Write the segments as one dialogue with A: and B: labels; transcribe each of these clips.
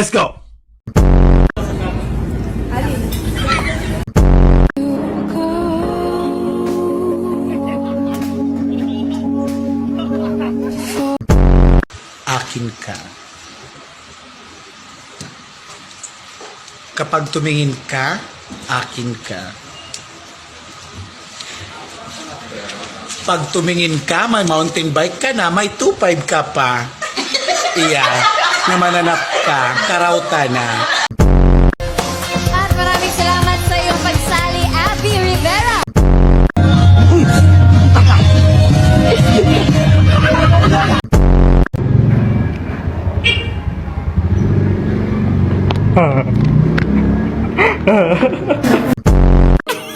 A: Let's go! Akin ka. Kapag tumingin ka, akin ka. Pag tumingin ka, may mountain bike ka na, may 2.5 ka pa. Iya, namananap ka, karauta na.
B: At maraming salamat sa iyong pagsali, Abby Rivera.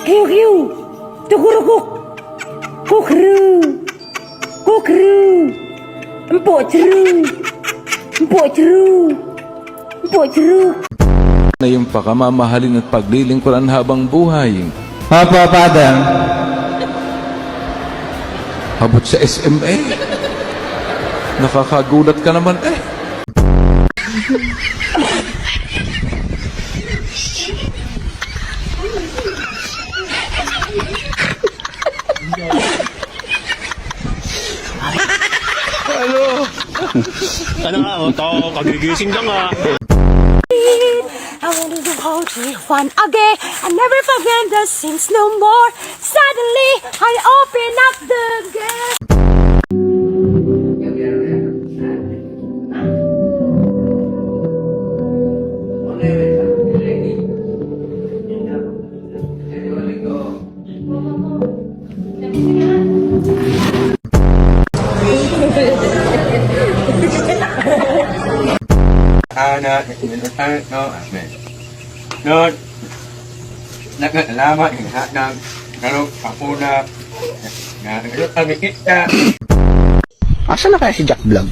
C: Kiu, tukurukuk, kukru, kukru, empok ceru, empok ceru, empok ceru.
D: Na yung pakamamahalin at paglilingkuran habang buhay.
E: Opo, Father.
D: Habot sa SMA. Nakakagulat ka naman eh.
F: Ano nga, tao, kagigising ka nga.
C: I wanted to hold you one again. I never forget the scenes no more. Suddenly, I open up the gate.
E: No, nagkalaman yung lahat ng karong kapuna na kami kita.
A: Asa na kaya si Jack Vlog?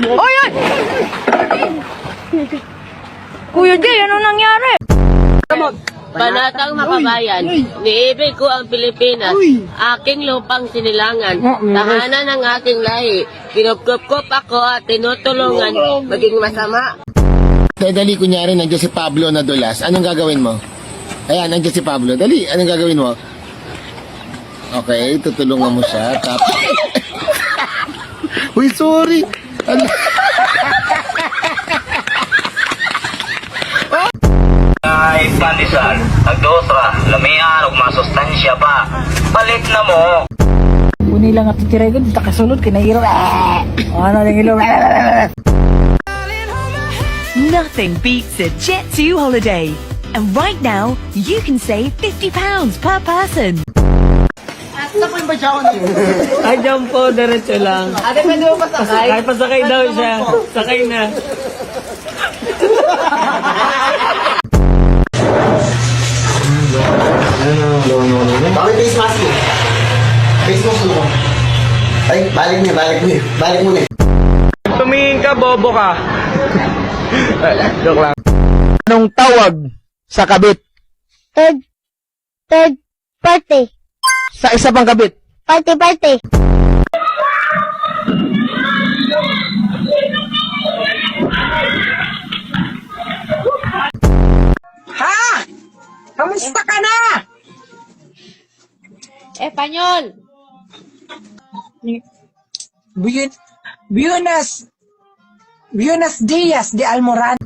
C: Oy, oy! Kuya Jay, ano nangyari?
G: Panatang makabayan, niibig ko ang Pilipinas, aking lupang sinilangan, tahanan ng aking lahi, pinupkup ako at tinutulungan maging masama.
H: Dali, kunyari, nandiyan si Pablo na dulas. Anong gagawin mo? Ayan, nandiyan si Pablo. Dali, anong gagawin mo? Okay, tutulungan mo siya. Tapos... Uy, sorry!
I: Ay, pandesal, nagdosra, lamian, ug masustansya pa. Palit na mo.
C: Uni lang at tiray ko, takasunod, kinairo. Ano lang ilo?
J: Nothing beats a Jet2 holiday. And right now, you can save £50 per person.
G: Ay, dyan po, diretso lang. Ate, pwede mo pasakay? Ay, pasakay daw siya. Sakay na.
H: Bakit face mask mo? Face mask mo. Ay, balik mo. Balik mo na.
E: Tumingin ka, bobo ka. Joke lang.
A: Anong tawag sa kabit?
C: Third party.
A: Sa isa pang kabit?
C: Party. Kamusta ka na?
G: Espanyol!
C: Buenos Dias de Almoran.